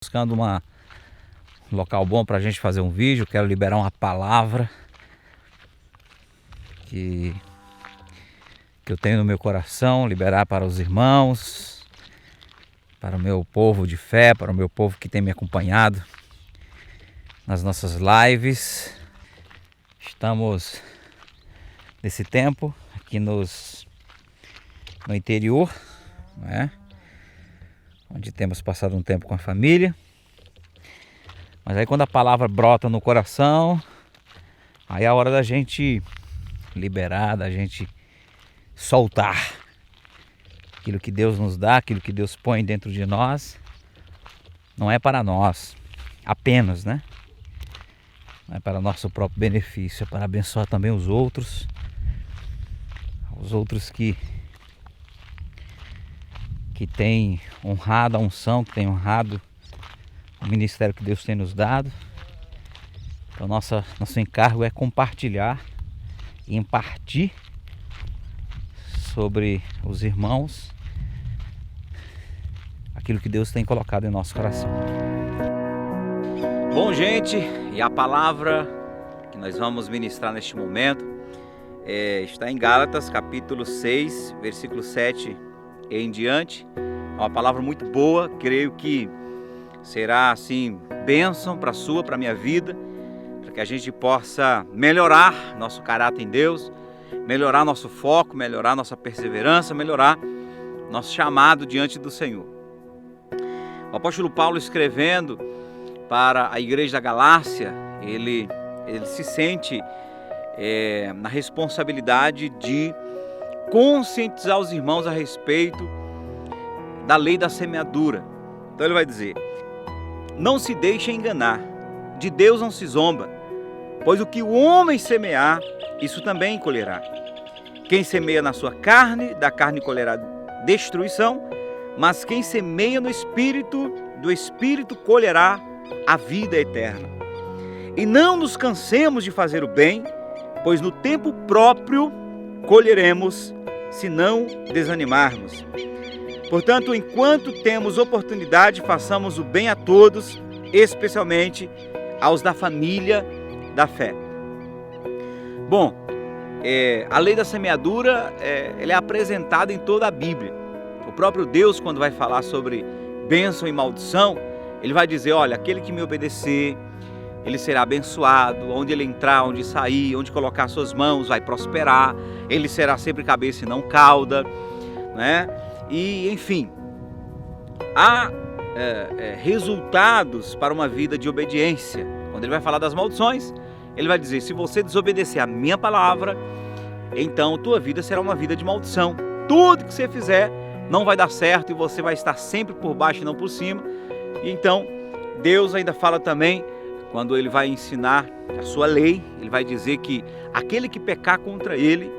Buscando um local bom para a gente fazer um vídeo. Quero liberar uma palavra que eu tenho no meu coração, liberar para os irmãos, para o meu povo de fé, para o meu povo que tem me acompanhado nas nossas lives. Estamos nesse tempo aqui no interior, né? Onde temos passado um tempo com a família. Mas aí quando a palavra brota no coração, aí é a hora da gente liberar, da gente soltar aquilo que Deus nos dá, aquilo que Deus põe dentro de nós. Não é para nós apenas, né? Não é para nosso próprio benefício, é para abençoar também os outros que têm honrado a unção, que têm honrado o ministério que Deus tem nos dado. Então nosso encargo é compartilhar e impartir sobre os irmãos aquilo que Deus tem colocado em nosso coração. Bom, gente, e a palavra que nós vamos ministrar neste momento está em Gálatas capítulo 6, versículo 7 e em diante. É uma palavra muito boa, creio que será assim bênção para a minha vida, para que a gente possa melhorar nosso caráter em Deus, melhorar nosso foco, melhorar nossa perseverança, melhorar nosso chamado diante do Senhor. O apóstolo Paulo, escrevendo para a igreja da Galácia, ele se sente na responsabilidade de conscientizar os irmãos a respeito da lei da semeadura. Então ele vai dizer: não se deixe enganar, de Deus não se zomba, pois o que o homem semear, isso também colherá. Quem semeia na sua carne, da carne colherá destruição, mas quem semeia no Espírito, do Espírito colherá a vida eterna. E não nos cansemos de fazer o bem, pois no tempo próprio colheremos, se não desanimarmos. Portanto, enquanto temos oportunidade, façamos o bem a todos, especialmente aos da família da fé. Bom, a lei da semeadura ela é apresentada em toda a Bíblia. O próprio Deus, quando vai falar sobre bênção e maldição, ele vai dizer: olha, aquele que me obedecer, ele será abençoado, onde ele entrar, onde sair, onde colocar suas mãos, vai prosperar, ele será sempre cabeça e não cauda, né? E, enfim, há resultados para uma vida de obediência. Quando ele vai falar das maldições, ele vai dizer: se você desobedecer a minha palavra, então tua vida será uma vida de maldição. Tudo que você fizer não vai dar certo e você vai estar sempre por baixo e não por cima. E então, Deus ainda fala também, quando ele vai ensinar a sua lei, ele vai dizer que aquele que pecar contra ele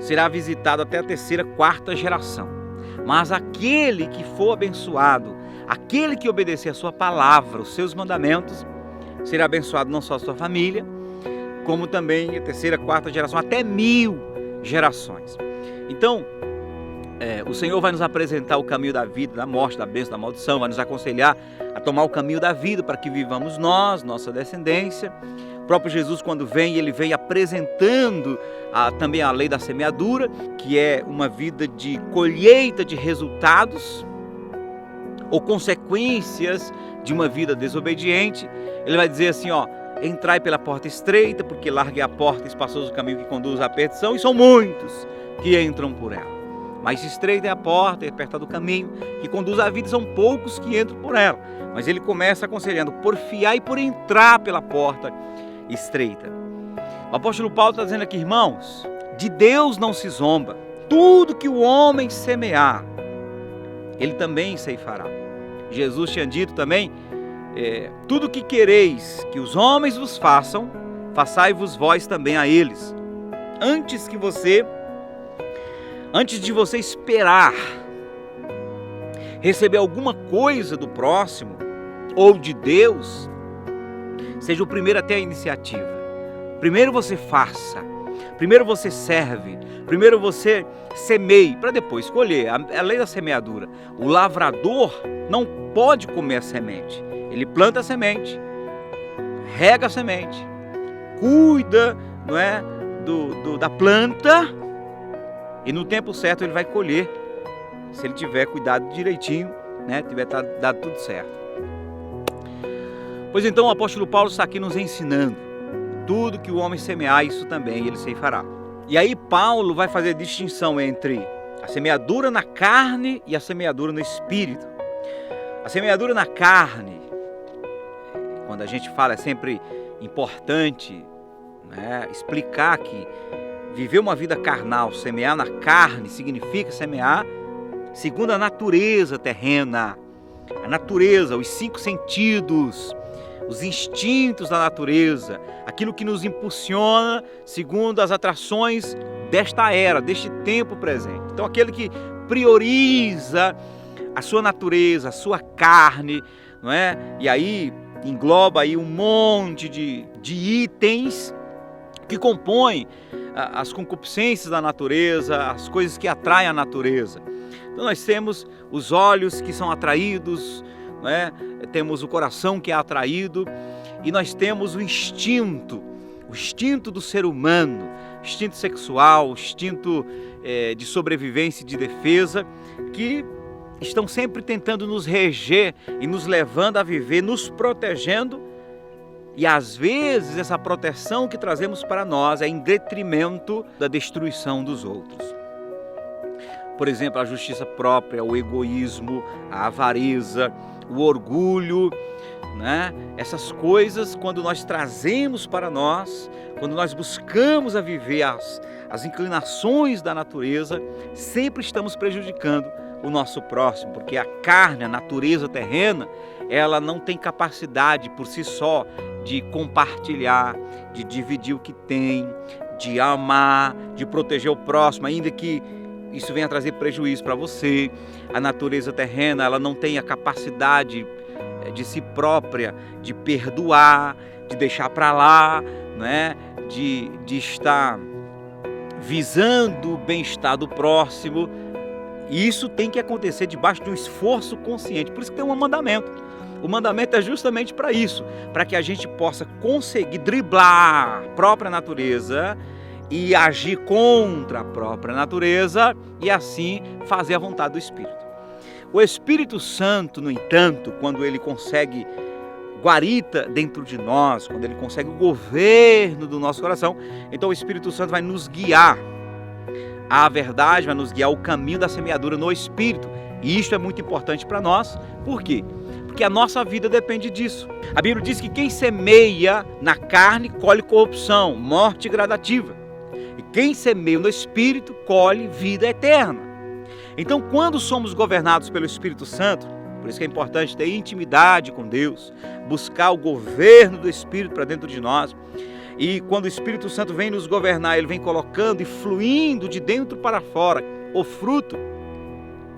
será visitado até a terceira, quarta geração. Mas aquele que for abençoado, aquele que obedecer a sua palavra, os seus mandamentos, será abençoado não só a sua família, como também a terceira, quarta geração, até 1000 gerações. Então, o Senhor vai nos apresentar o caminho da vida, da morte, da bênção, da maldição, vai nos aconselhar a tomar o caminho da vida para que vivamos nós, nossa descendência. O próprio Jesus, quando vem, ele vem apresentando também a lei da semeadura, que é uma vida de colheita de resultados ou consequências de uma vida desobediente. Ele vai dizer assim, ó: entrai pela porta estreita, porque larga é a porta e espaçoso o caminho que conduz à perdição, e são muitos que entram por ela. Mas estreita é a porta e apertado o caminho que conduz à vida, são poucos que entram por ela. Mas ele começa aconselhando: porfiai por entrar pela porta estreita. O apóstolo Paulo está dizendo aqui: irmãos, de Deus não se zomba. Tudo que o homem semear, ele também ceifará. Jesus tinha dito também: tudo que quereis que os homens vos façam, façai-vos vós também a eles. Antes de você esperar receber alguma coisa do próximo ou de Deus, seja o primeiro a ter a iniciativa. Primeiro você faça, primeiro você serve, primeiro você semeie, para depois colher. A lei da semeadura: o lavrador não pode comer a semente, Ele planta a semente, rega a semente, cuida, não é, da planta, e no tempo certo ele vai colher, se ele tiver cuidado direitinho, né, tiver dado tudo certo. Pois então o apóstolo Paulo está aqui nos ensinando: tudo que o homem semear, isso também ele ceifará. E aí Paulo vai fazer a distinção entre a semeadura na carne e a semeadura no espírito. A semeadura na carne, quando a gente fala, é sempre importante, né, explicar que viver uma vida carnal, semear na carne, significa semear segundo a natureza terrena. A natureza, os 5 sentidos, os instintos da natureza, aquilo que nos impulsiona segundo as atrações desta era, deste tempo presente. Então aquele que prioriza a sua natureza, a sua carne, não é? E aí engloba aí um monte de itens que compõem as concupiscências da natureza, as coisas que atraem a natureza. Então nós temos os olhos que são atraídos, não é? Temos o coração que é atraído, e nós temos o instinto do ser humano, instinto sexual, instinto de sobrevivência e de defesa, que estão sempre tentando nos reger e nos levando a viver, nos protegendo, e às vezes essa proteção que trazemos para nós é em detrimento da destruição dos outros. Por exemplo, a justiça própria, o egoísmo, a avareza, o orgulho, né? Essas coisas, quando nós trazemos para nós, quando nós buscamos a viver as inclinações da natureza, sempre estamos prejudicando o nosso próximo, porque a carne, a natureza terrena, ela não tem capacidade por si só de compartilhar, de dividir o que tem, de amar, de proteger o próximo, ainda que isso venha trazer prejuízo para você. A natureza terrena, ela não tem a capacidade de si própria, de perdoar, de deixar para lá, né? de estar visando o bem-estar do próximo. E isso tem que acontecer debaixo de um esforço consciente. Por isso que tem um mandamento. O mandamento é justamente para isso, para que a gente possa conseguir driblar a própria natureza e agir contra a própria natureza e assim fazer a vontade do Espírito. O Espírito Santo, no entanto, quando ele consegue guarita dentro de nós, quando ele consegue o governo do nosso coração, então o Espírito Santo vai nos guiar à verdade, vai nos guiar ao caminho da semeadura no Espírito. E isso é muito importante para nós. Por quê? Porque a nossa vida depende disso. A Bíblia diz que quem semeia na carne colhe corrupção, morte gradativa. E quem semeia no Espírito colhe vida eterna. Então, quando somos governados pelo Espírito Santo, por isso que é importante ter intimidade com Deus, buscar o governo do Espírito para dentro de nós. E quando o Espírito Santo vem nos governar, ele vem colocando e fluindo de dentro para fora o fruto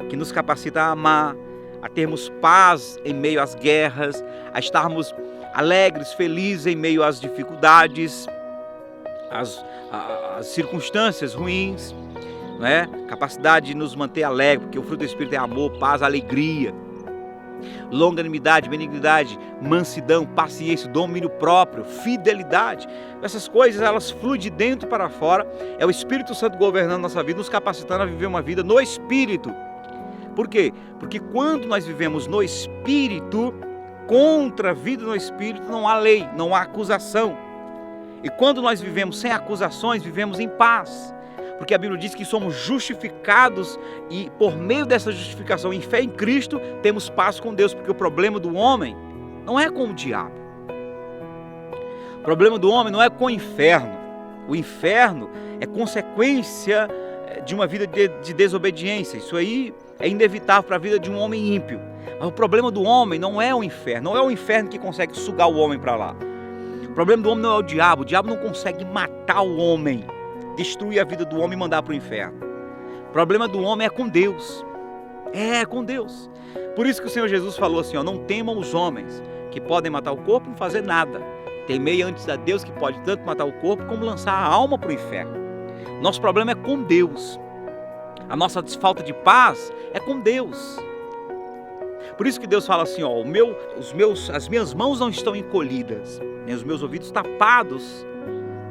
que nos capacita a amar, a termos paz em meio às guerras, a estarmos alegres, felizes em meio às dificuldades, às circunstâncias ruins, não é? Capacidade de nos manter alegres, porque o fruto do Espírito é amor, paz, alegria, longanimidade, benignidade, mansidão, paciência, domínio próprio, fidelidade. Essas coisas, elas fluem de dentro para fora. É o Espírito Santo governando nossa vida, nos capacitando a viver uma vida no Espírito. Por quê? Porque quando nós vivemos no Espírito, contra a vida no Espírito não há lei, não há acusação. E quando nós vivemos sem acusações, vivemos em paz. Porque a Bíblia diz que somos justificados e por meio dessa justificação em fé em Cristo, temos paz com Deus. Porque o problema do homem não é com o diabo. O problema do homem não é com o inferno. O inferno é consequência de uma vida de desobediência. Isso aí é inevitável para a vida de um homem ímpio. Mas o problema do homem não é o inferno. Não é o inferno que consegue sugar o homem para lá. O problema do homem não é o diabo. O diabo não consegue matar o homem, destruir a vida do homem e mandar para o inferno. O problema do homem é com Deus. É com Deus. Por isso que o Senhor Jesus falou assim, ó, não temam os homens que podem matar o corpo e não fazer nada. Temei antes a Deus que pode tanto matar o corpo como lançar a alma para o inferno. Nosso problema é com Deus. A nossa falta de paz é com Deus. Por isso que Deus fala assim, ó, as minhas mãos não estão encolhidas, nem os meus ouvidos tapados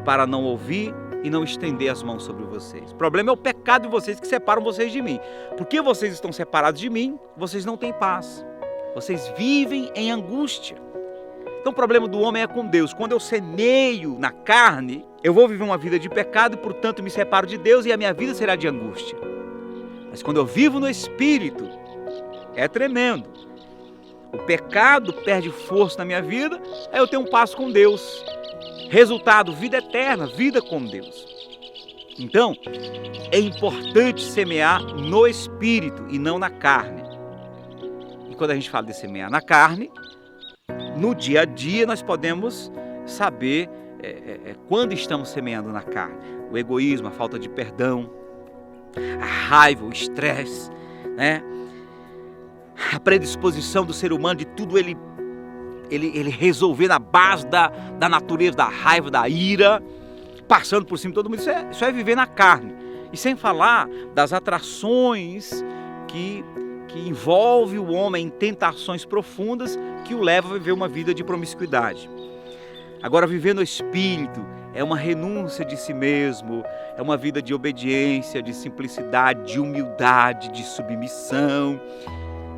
para não ouvir e não estender as mãos sobre vocês. O problema é o pecado de vocês que separam vocês de mim. Porque vocês estão separados de mim, vocês não têm paz. Vocês vivem em angústia. Então o problema do homem é com Deus. Quando eu semeio na carne, eu vou viver uma vida de pecado e, portanto, me separo de Deus e a minha vida será de angústia. Mas quando eu vivo no Espírito, é tremendo. O pecado perde força na minha vida, aí eu tenho um passo com Deus. Resultado, vida eterna, vida com Deus. Então, é importante semear no Espírito e não na carne. E quando a gente fala de semear na carne, no dia a dia nós podemos saber quando estamos semeando na carne. O egoísmo, a falta de perdão, a raiva, o estresse, né? A predisposição do ser humano de tudo ele resolver na base da natureza, da raiva, da ira, passando por cima de todo mundo. Isso é viver na carne. E sem falar das atrações que envolve o homem em tentações profundas que o levam a viver uma vida de promiscuidade. Agora, viver no Espírito é uma renúncia de si mesmo, é uma vida de obediência, de simplicidade, de humildade, de submissão.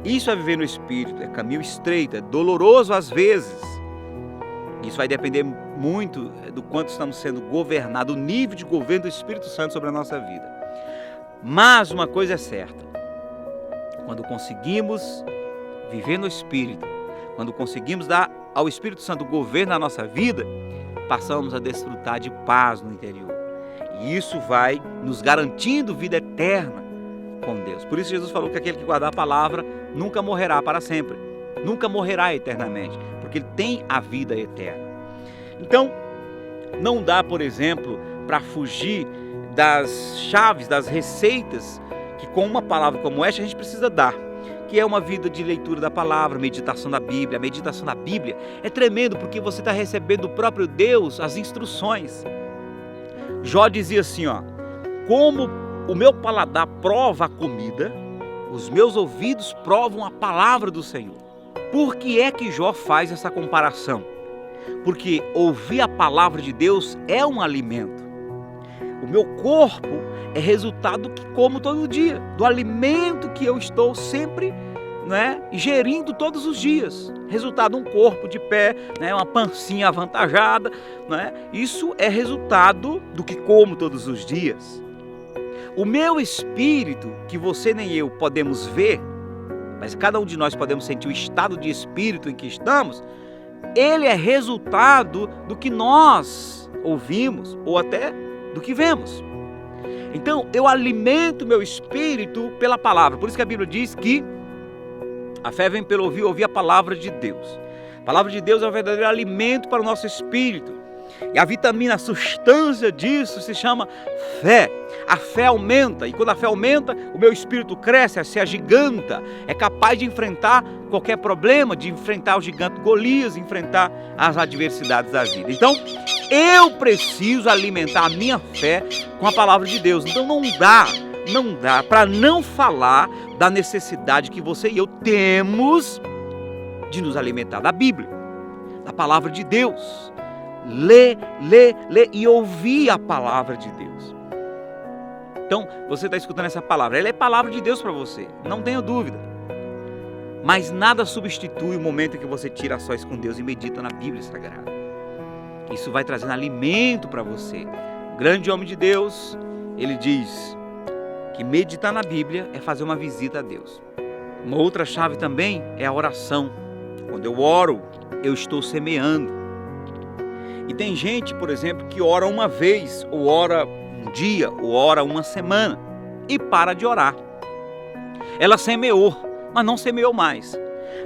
Isso é viver no Espírito, é caminho estreito, é doloroso às vezes. Isso vai depender muito do quanto estamos sendo governados, do nível de governo do Espírito Santo sobre a nossa vida. Mas uma coisa é certa, quando conseguimos viver no Espírito, quando conseguimos dar ao Espírito Santo o governo na nossa vida, passamos a desfrutar de paz no interior. E isso vai nos garantindo vida eterna com Deus. Por isso Jesus falou que aquele que guardar a palavra nunca morrerá para sempre, nunca morrerá eternamente, porque ele tem a vida eterna. Então, não dá, por exemplo, para fugir das chaves, das receitas que com uma palavra como esta a gente precisa dar, que é uma vida de leitura da palavra, meditação da Bíblia. A meditação da Bíblia é tremendo porque você está recebendo do próprio Deus as instruções. Jó dizia assim, ó, como o meu paladar prova a comida, os meus ouvidos provam a palavra do Senhor. Por que é que Jó faz essa comparação? Porque ouvir a palavra de Deus é um alimento. O meu corpo é resultado do que como todo dia, do alimento que eu estou sempre, né, ingerindo todos os dias. Resultado, um corpo de pé, né, uma pancinha avantajada, né? Isso é resultado do que como todos os dias. O meu espírito, que você nem eu podemos ver, mas cada um de nós podemos sentir o estado de espírito em que estamos, ele é resultado do que nós ouvimos ou até do que vemos. Então, eu alimento meu espírito pela palavra. Por isso que a Bíblia diz que a fé vem pelo ouvir a palavra de Deus. A palavra de Deus é o verdadeiro alimento para o nosso espírito. E a vitamina, a substância disso se chama fé. A fé aumenta, e quando a fé aumenta, o meu espírito cresce, se agiganta, é capaz de enfrentar qualquer problema, de enfrentar o gigante Golias, enfrentar as adversidades da vida. Então, eu preciso alimentar a minha fé com a palavra de Deus. Então não dá para não falar da necessidade que você e eu temos de nos alimentar da Bíblia, da palavra de Deus. Ler e ouvir a palavra de Deus. Então, você está escutando essa palavra, ela é palavra de Deus para você, não tenha dúvida. Mas nada substitui o momento em que você tira a sós com Deus e medita na Bíblia Sagrada. Isso vai trazendo alimento para você. O grande homem de Deus, ele diz que meditar na Bíblia é fazer uma visita a Deus. Uma outra chave também é a oração. Quando eu oro, eu estou semeando. E tem gente, por exemplo, que ora uma vez, ou ora um dia, ou ora uma semana, e para de orar. Ela semeou, mas não semeou mais.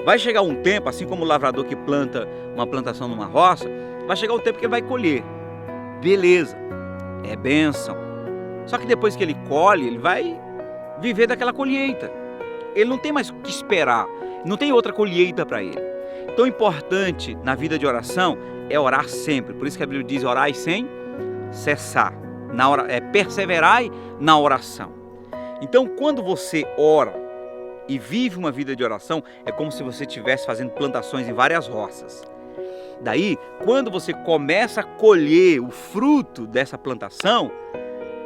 Vai chegar um tempo, assim como o lavrador que planta uma plantação numa roça, vai chegar um tempo que ele vai colher. Beleza, é bênção. Só que depois que ele colhe, ele vai viver daquela colheita. Ele não tem mais o que esperar, não tem outra colheita para ele. Tão importante na vida de oração é orar sempre. Por isso que a Bíblia diz: orai sem cessar. Perseverai na oração. Então, quando você ora, e vive uma vida de oração, é como se você estivesse fazendo plantações em várias roças. Daí, quando você começa a colher o fruto dessa plantação,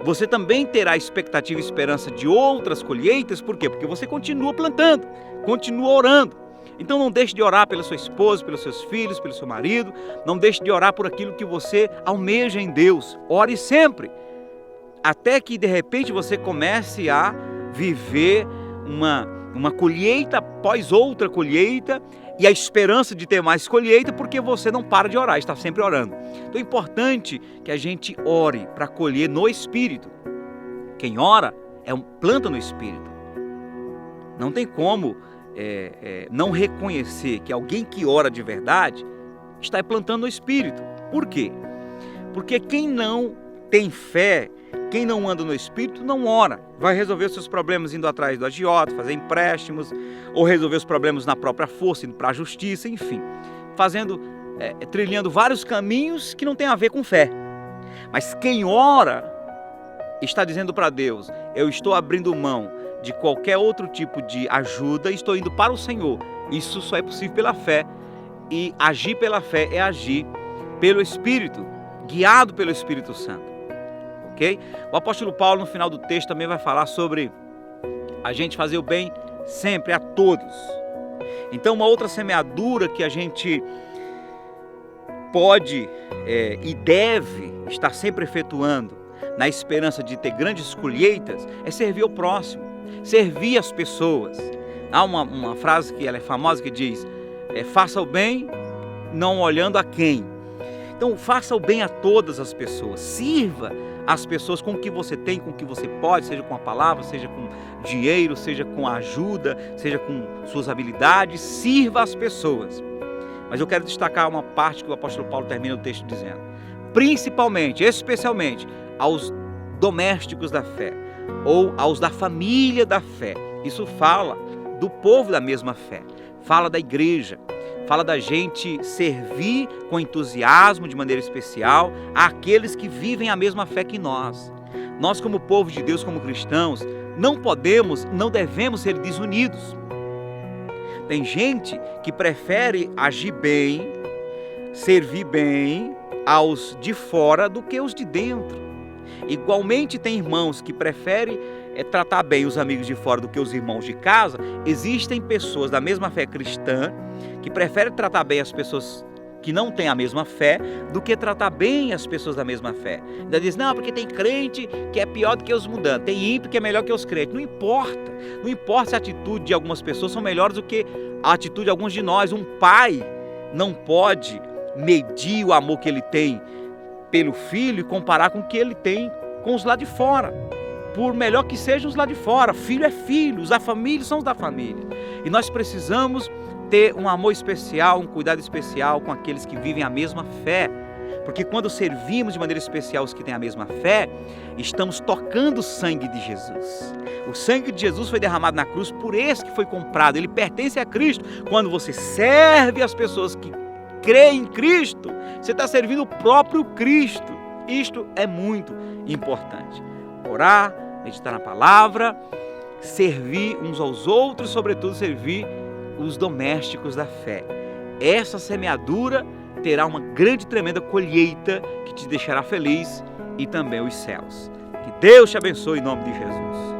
você também terá expectativa e esperança de outras colheitas. Por quê? Porque você continua plantando, continua orando. Então não deixe de orar pela sua esposa, pelos seus filhos, pelo seu marido. Não deixe de orar por aquilo que você almeja em Deus. Ore sempre, até que de repente você comece a viver uma colheita após outra colheita, e a esperança de ter mais colheita, porque você não para de orar, está sempre orando. Então é importante que a gente ore para colher no Espírito. Quem ora planta no Espírito. Não tem como não reconhecer que alguém que ora de verdade está plantando no Espírito. Por quê? Porque quem não tem fé, quem não anda no Espírito, não ora. Vai resolver os seus problemas indo atrás do agiota, fazer empréstimos, ou resolver os problemas na própria força, indo para a justiça, enfim. Trilhando vários caminhos que não tem a ver com fé. Mas quem ora está dizendo para Deus: eu estou abrindo mão de qualquer outro tipo de ajuda e estou indo para o Senhor. Isso só é possível pela fé. E agir pela fé é agir pelo Espírito, guiado pelo Espírito Santo. Okay? O apóstolo Paulo, no final do texto, também vai falar sobre a gente fazer o bem sempre a todos. Então, uma outra semeadura que a gente pode e deve estar sempre efetuando, na esperança de ter grandes colheitas, é servir ao próximo, servir as pessoas. Há uma frase que ela é famosa que diz: faça o bem não olhando a quem. Então, faça o bem a todas as pessoas, sirva as pessoas com o que você tem, com o que você pode, seja com a palavra, seja com dinheiro, seja com ajuda, seja com suas habilidades, sirva as pessoas. Mas eu quero destacar uma parte que o apóstolo Paulo termina o texto dizendo: principalmente, especialmente, aos domésticos da fé, ou aos da família da fé. Isso fala do povo da mesma fé, fala da igreja, fala da gente servir com entusiasmo, de maneira especial, àqueles que vivem a mesma fé que nós. Nós, como povo de Deus, como cristãos, não podemos, não devemos ser desunidos. Tem gente que prefere agir bem, servir bem aos de fora do que os de dentro. Igualmente tem irmãos que preferem tratar bem os amigos de fora do que os irmãos de casa. Existem pessoas da mesma fé cristã que preferem tratar bem as pessoas que não têm a mesma fé do que tratar bem as pessoas da mesma fé. Ainda diz: não, porque tem crente que é pior do que os mundanos, tem ímpio que é melhor que os crentes. Não importa se a atitude de algumas pessoas são melhores do que a atitude de alguns de nós. Um pai não pode medir o amor que ele tem pelo filho e comparar com o que ele tem com os lá de fora. Por melhor que sejam os lá de fora, filho é filho, os da família são os da família. E nós precisamos ter um amor especial, um cuidado especial com aqueles que vivem a mesma fé. Porque quando servimos de maneira especial os que têm a mesma fé, estamos tocando o sangue de Jesus. O sangue de Jesus foi derramado na cruz por esse que foi comprado, ele pertence a Cristo. Quando você serve as pessoas que creem em Cristo, você está servindo o próprio Cristo. Isto é muito importante. Orar, meditar na palavra, servir uns aos outros, sobretudo servir os domésticos da fé. Essa semeadura terá uma grande, tremenda colheita que te deixará feliz, e também os céus. Que Deus te abençoe em nome de Jesus.